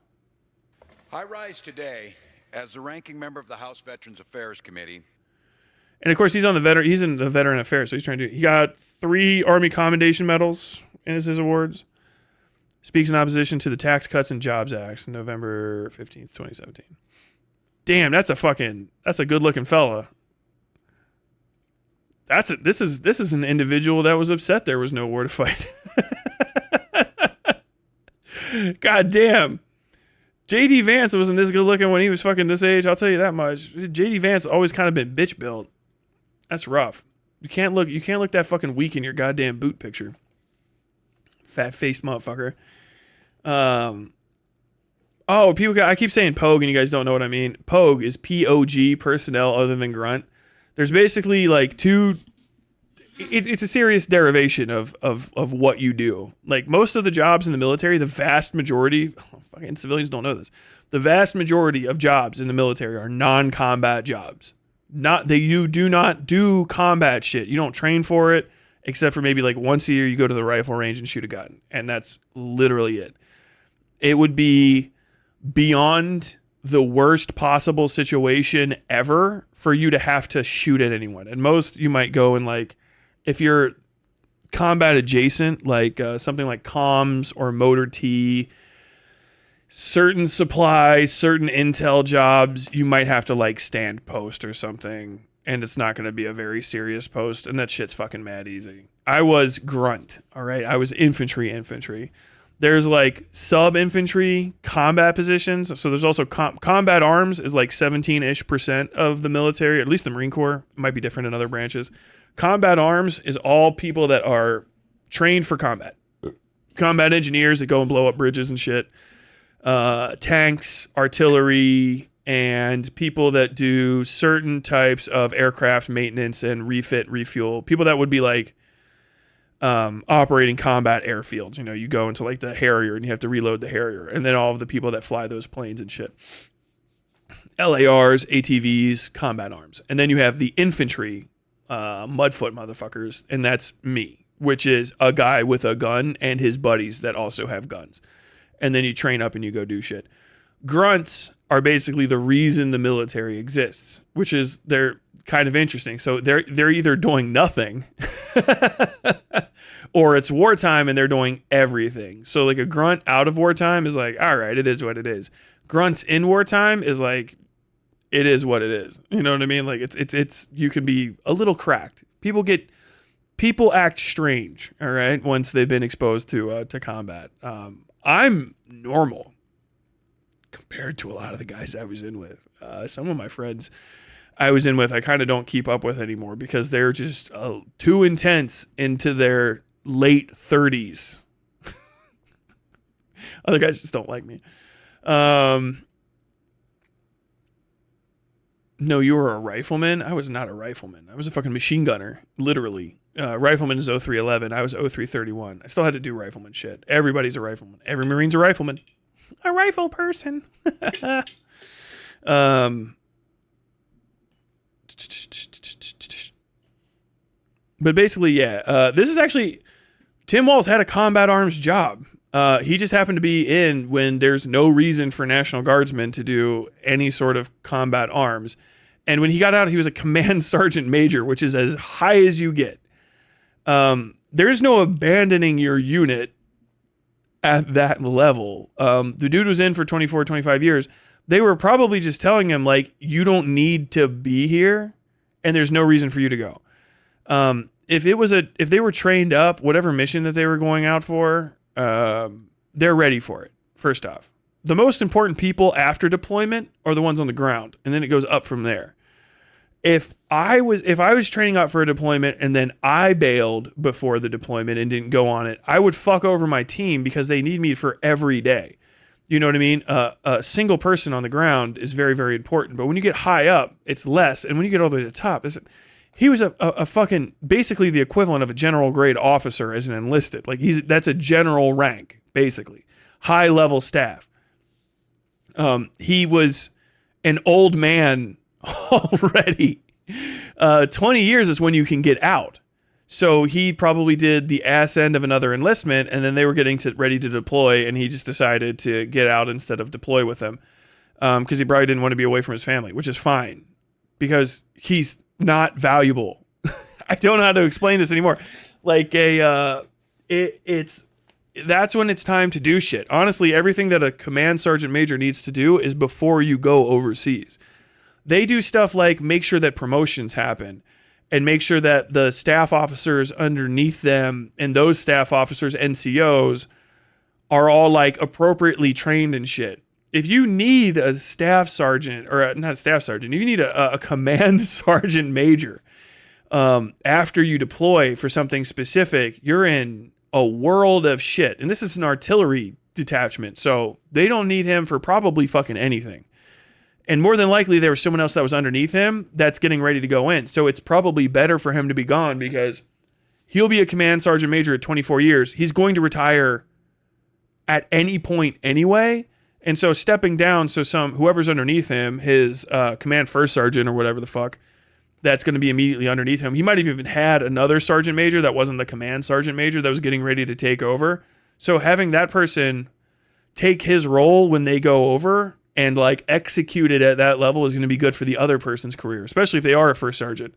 I rise today as the ranking member of the House Veterans Affairs Committee. And of course, he's in the veteran affairs, so he got 3 Army Commendation Medals in his awards. Speaks in opposition to the Tax Cuts and Jobs Act, November 15th, 2017. Damn, that's a good looking fella. This is an individual that was upset there was no war to fight. God damn. JD Vance wasn't this good looking when he was fucking this age, I'll tell you that much. JD Vance always kind of been bitch built. That's rough. You can't look that fucking weak in your goddamn boot picture. Fat faced motherfucker. I keep saying Pogue and you guys don't know what I mean. Pogue is POG, personnel other than grunt. There's basically like two. It's a serious derivation of what you do. Like most of the jobs in the military, the vast majority, fucking civilians don't know this. The vast majority of jobs in the military are non-combat jobs. You do not do combat shit. You don't train for it, except for maybe like once a year you go to the rifle range and shoot a gun, and that's literally it. It would be beyond the worst possible situation ever for you to have to shoot at anyone. And most you might go and like, if you're combat adjacent, like something like comms or motor T, certain supplies, certain intel jobs, you might have to like stand post or something. And it's not going to be a very serious post. And that shit's fucking mad easy. I was grunt. All right. I was infantry. There's like sub-infantry combat positions. So there's also combat arms is like 17-ish% of the military, at least the Marine Corps. It might be different in other branches. Combat arms is all people that are trained for combat. Combat engineers that go and blow up bridges and shit. Tanks, artillery, and people that do certain types of aircraft maintenance and refit, refuel. People that would be like operating combat airfields. You know, you go into like the Harrier and you have to reload the Harrier. And then all of the people that fly those planes and shit. LARs, ATVs, combat arms. And then you have the infantry, mudfoot motherfuckers. And that's me, which is a guy with a gun and his buddies that also have guns. And then you train up and you go do shit. Grunts are basically the reason the military exists, which is they're kind of interesting. So they're either doing nothing or it's wartime and they're doing everything. So like a grunt out of wartime is like, all right, it is what it is. Grunts in wartime is like, it is what it is. You know what I mean? Like it's you can be a little cracked. People act strange, all right, once they've been exposed to combat. I'm normal compared to a lot of the guys I was in with. Some of my friends I was in with, I kind of don't keep up with anymore because they're just too intense into their late 30s. Other guys just don't like me. No, you were a rifleman. I was not a rifleman. I was a fucking machine gunner, literally. Rifleman is 0311. I was 0331. I still had to do rifleman shit. Everybody's a rifleman. Every Marine's a rifleman. A rifle person. But basically, yeah. This is actually... Tim Walz had a combat arms job. He just happened to be in when there's no reason for National Guardsmen to do any sort of combat arms. And when he got out, he was a command sergeant major, which is as high as you get. There's no abandoning your unit at that level. The dude was in for 24, 25 years. They were probably just telling him, like, you don't need to be here, and there's no reason for you to go. If they were trained up, whatever mission that they were going out for, they're ready for it. First off, the most important people after deployment are the ones on the ground, and then it goes up from there. If I was training up for a deployment and then I bailed before the deployment and didn't go on it, I would fuck over my team because they need me for every day. You know what I mean? A single person on the ground is very, very important. But when you get high up, it's less. And when you get all the way to the top, he was a fucking, basically the equivalent of a general grade officer as an enlisted. Like that's a general rank, basically. High level staff. He was an old man already. 20 years is when you can get out. So he probably did the ass end of another enlistment, and then they were getting ready to deploy, and he just decided to get out instead of deploy with them, because he probably didn't want to be away from his family, which is fine, because he's not valuable. I don't know how to explain this anymore. Like that's when it's time to do shit. Honestly, everything that a command sergeant major needs to do is before you go overseas. They do stuff like make sure that promotions happen and make sure that the staff officers underneath them and those staff officers, NCOs, are all like appropriately trained and shit. If you need a staff sergeant, or not a staff sergeant, you need a command sergeant major after you deploy for something specific, you're in a world of shit. And this is an artillery detachment, so they don't need him for probably fucking anything. And more than likely, there was someone else that was underneath him that's getting ready to go in. So it's probably better for him to be gone because he'll be a command sergeant major at 24 years. He's going to retire at any point anyway. And so stepping down, so whoever's underneath him, his command first sergeant or whatever the fuck, that's going to be immediately underneath him. He might have even had another sergeant major that wasn't the command sergeant major that was getting ready to take over. So having that person take his role when they go over and like execute it at that level is going to be good for the other person's career, especially if they are a first sergeant,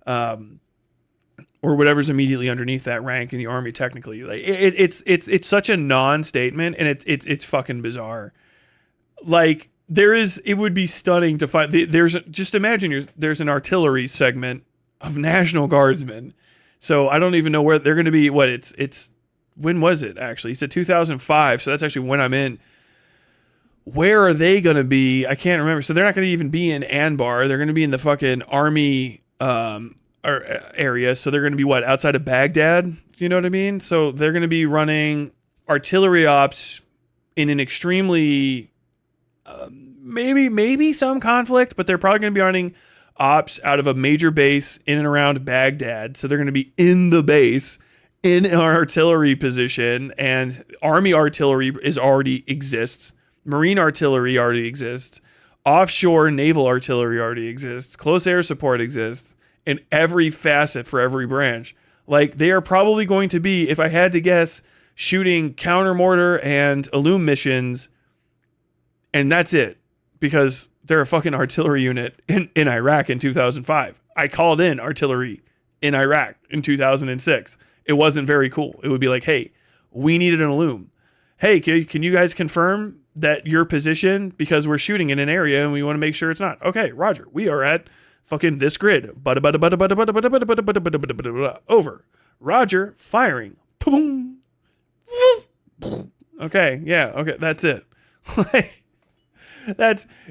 or whatever's immediately underneath that rank in the Army. Technically, like it's such a non-statement, and it's fucking bizarre. Like it would be stunning to find. Just imagine there's an artillery segment of National Guardsmen. So I don't even know where they're going to be. It's when was it actually? It's 2005. So that's actually when I'm in. Where are they going to be? I can't remember. So they're not going to even be in Anbar. They're going to be in the fucking Army area. So they're going to be outside of Baghdad? You know what I mean? So they're going to be running artillery ops in an extremely, maybe some conflict, but they're probably going to be running ops out of a major base in and around Baghdad. So they're going to be in the base in an artillery position, and Army artillery already exists. Marine artillery already exists. Offshore naval artillery already exists. Close air support exists in every facet for every branch. Like, they are probably going to be, if I had to guess, shooting counter mortar and illume missions, and that's it, because they're a fucking artillery unit in Iraq in 2005. I called in artillery in Iraq in 2006. It wasn't very cool. It would be like, hey, we needed an illume. Hey, can you guys confirm that your position, because we're shooting in an area and we want to make sure it's not. Okay, Roger. We are at fucking this grid. Over. Roger. Firing. Boom. Okay. Yeah. Okay. That's it.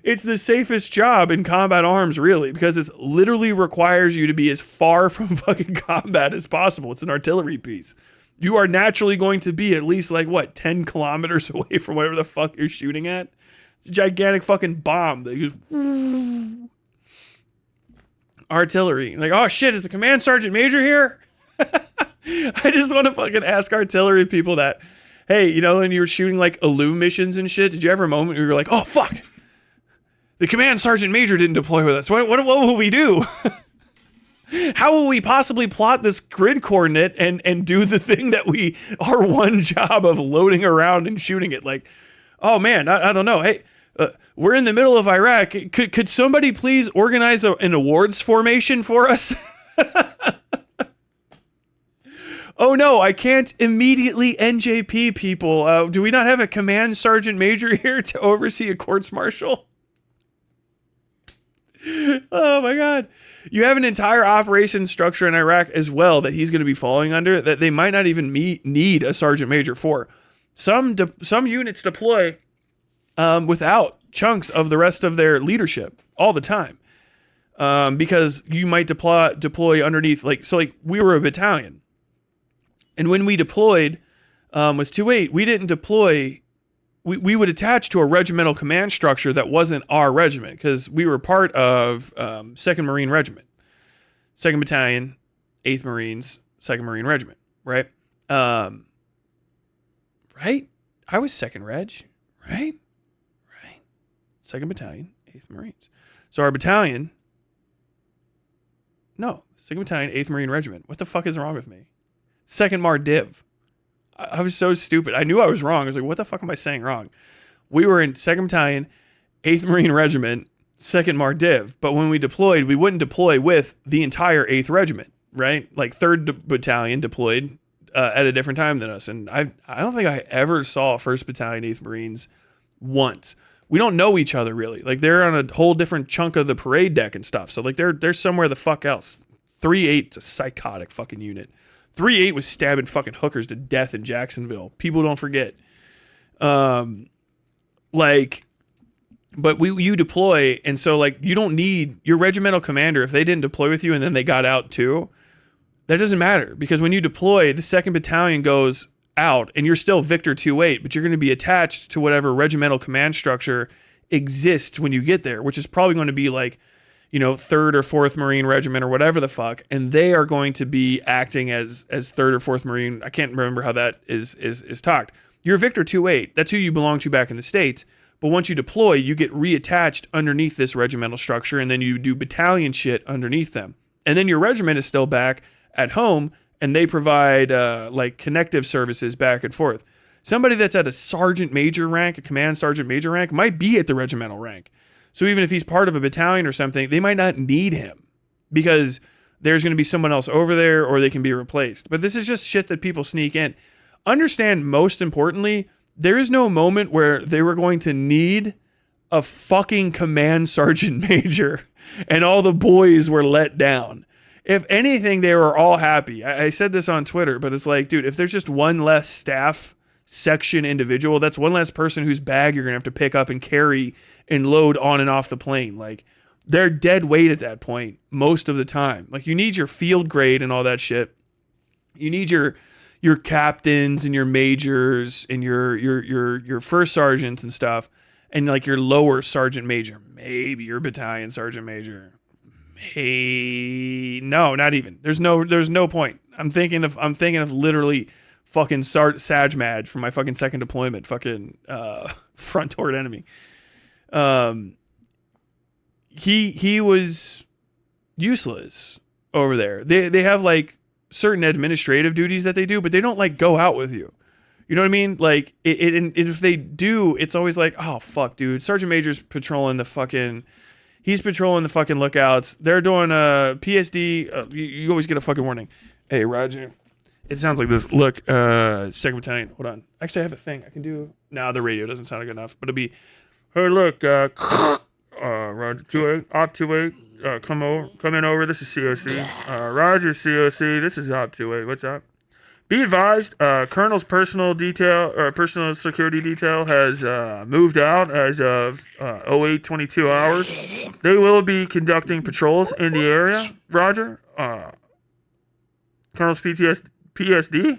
It's the safest job in combat arms, really, because it literally requires you to be as far from fucking combat as possible. It's an artillery piece. You are naturally going to be at least like, what, 10 kilometers away from whatever the fuck you're shooting at. It's a gigantic fucking bomb that goes... Artillery. Like, oh shit, is the command sergeant major here? I just want to fucking ask artillery people that, hey, you know, when you were shooting like Illum missions and shit, did you ever a moment where you were like, oh fuck, the command sergeant major didn't deploy with us. What will we do? How will we possibly plot this grid coordinate and do the thing that we, our one job of loading around and shooting it? Like, oh man, I don't know. Hey, we're in the middle of Iraq. Could somebody please organize an awards formation for us? Oh no, I can't immediately NJP people. Do we not have a command sergeant major here to oversee a courts martial? Oh my God. You have an entire operations structure in Iraq as well that he's going to be falling under that they might not even need a sergeant major for. Some units deploy without chunks of the rest of their leadership all the time. Because you might deploy underneath, like we were a battalion. And when we deployed with 2-8, we didn't deploy. We would attach to a regimental command structure that wasn't our regiment because we were part of 2nd Marine Regiment, 2nd Battalion, 8th Marines, 2nd Marine Regiment, right? Right? I was 2nd Reg, right? Right. 2nd Battalion, 8th Marines. So our battalion, no, 2nd Battalion, 8th Marine Regiment. What the fuck is wrong with me? 2nd Mar Div. I was so stupid. I knew I was wrong. I was like, what the fuck am I saying wrong? We were in 2nd Battalion, 8th Marine Regiment, 2nd Mar Div. But when we deployed, we wouldn't deploy with the entire 8th Regiment, right? Like 3rd Battalion deployed at a different time than us. And I don't think I ever saw 1st Battalion, 8th Marines once. We don't know each other really. Like they're on a whole different chunk of the parade deck and stuff. So like they're somewhere the fuck else. 3-8's a psychotic fucking unit. 3-8 was stabbing fucking hookers to death in Jacksonville. People don't forget. But you deploy, and so like you don't need your regimental commander if they didn't deploy with you and then they got out too. That doesn't matter because when you deploy, the 2nd Battalion goes out and you're still Victor 2-8, but you're going to be attached to whatever regimental command structure exists when you get there, which is probably going to be like, you know, 3rd or 4th Marine Regiment or whatever the fuck, and they are going to be acting as 3rd or 4th Marine. I can't remember how that is talked. You're Victor 2-8. That's who you belong to back in the States. But once you deploy, you get reattached underneath this regimental structure, and then you do battalion shit underneath them. And then your regiment is still back at home, and they provide like connective services back and forth. Somebody that's at a sergeant major rank, a command sergeant major rank, might be at the regimental rank. So even if he's part of a battalion or something, they might not need him because there's going to be someone else over there or they can be replaced. But this is just shit that people sneak in. Understand, most importantly, there is no moment where they were going to need a fucking command sergeant major and all the boys were let down. If anything, they were all happy. I said this on Twitter, but it's like, dude, if there's just one less staff section individual, that's one less person whose bag you're going to have to pick up and carry and load on and off the plane. Like, they're dead weight at that point most of the time. Like, you need your field grade and all that shit. You need your captains and your majors and your first sergeants and stuff, and like your lower sergeant major, maybe your battalion sergeant major. Hey, no, not even. There's no point. I'm thinking of literally fucking Saj Mad from my fucking second deployment, fucking front toward enemy. He was useless over there. They have like certain administrative duties that they do, but they don't like go out with you. You know what I mean? Like if they do, it's always like, oh fuck, dude, Sergeant Major's patrolling the fucking. He's patrolling the fucking lookouts. They're doing a PSD. You always get a fucking warning. Hey, Roger. It sounds like this. Look, 2nd Battalion. Hold on. Actually, I have a thing I can do. No, the radio doesn't sound good enough. But it'll be, hey, look, Roger, 2-8, Op 2-8, come in over. This is COC. Roger, COC. This is Op 2-8. What's up? Be advised, Colonel's personal security detail has moved out as of 08:22 hours. They will be conducting patrols in the area. Roger. Colonel's PSD?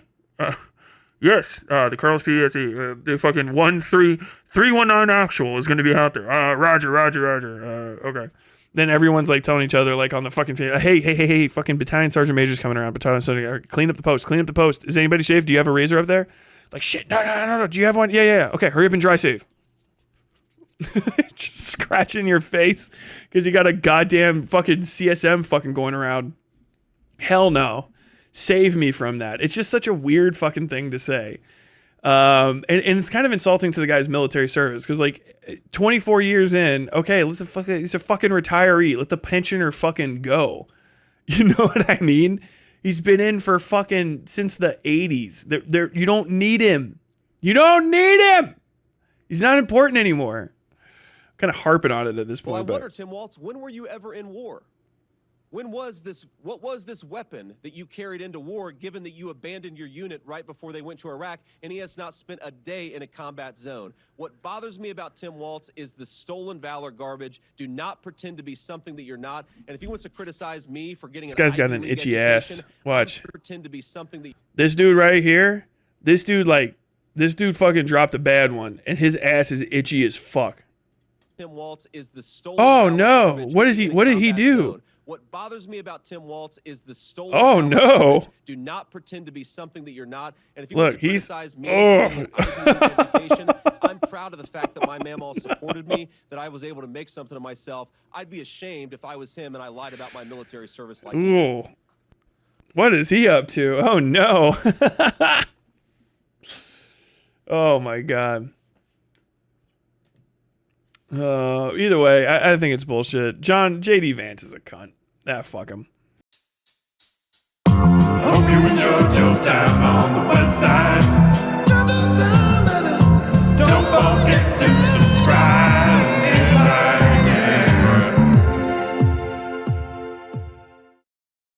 Yes, the Carlos PTSD, the fucking 13319 actual is going to be out there. Roger. Okay. Then everyone's like telling each other, like on the fucking thing, hey, fucking battalion sergeant major's coming around. Battalion sergeant, clean up the post. Is anybody safe? Do you have a razor up there? Like, shit, no. Do you have one? Yeah. Okay, hurry up and dry save. Just scratching your face because you got a goddamn fucking CSM fucking going around. Hell no. Save me from that. It's just such a weird fucking thing to say. And it's kind of insulting to the guy's military service because, like, 24 years in, okay, he's a fucking retiree. Let the pensioner fucking go. You know what I mean? He's been in for fucking since the 80s. You don't need him. You don't need him. He's not important anymore. I'm kind of harping on it at this point. Well, I wonder, Tim Walz, when were you ever in war? What was this weapon that you carried into war, given that you abandoned your unit right before they went to Iraq, and he has not spent a day in a combat zone? What bothers me about Tim Walz is the stolen valor garbage. Do not pretend to be something that you're not. And if he wants to criticize me for getting this guy's got an itchy ass. Watch. Pretend to be something that this dude right here, this dude fucking dropped a bad one, and his ass is itchy as fuck. Tim Walz is the stolen. Oh no! What did he do? Zone. What bothers me about Tim Walz is the stolen. Oh no! Do not pretend to be something that you're not. And if you want to criticize me, education, I'm proud of the fact that my mamaw supported me, that I was able to make something of myself. I'd be ashamed if I was him and I lied about my military service like Ooh. What is he up to? Oh no! Oh my god. Either way, I think it's bullshit. JD Vance is a cunt. Fuck him. Hope you enjoy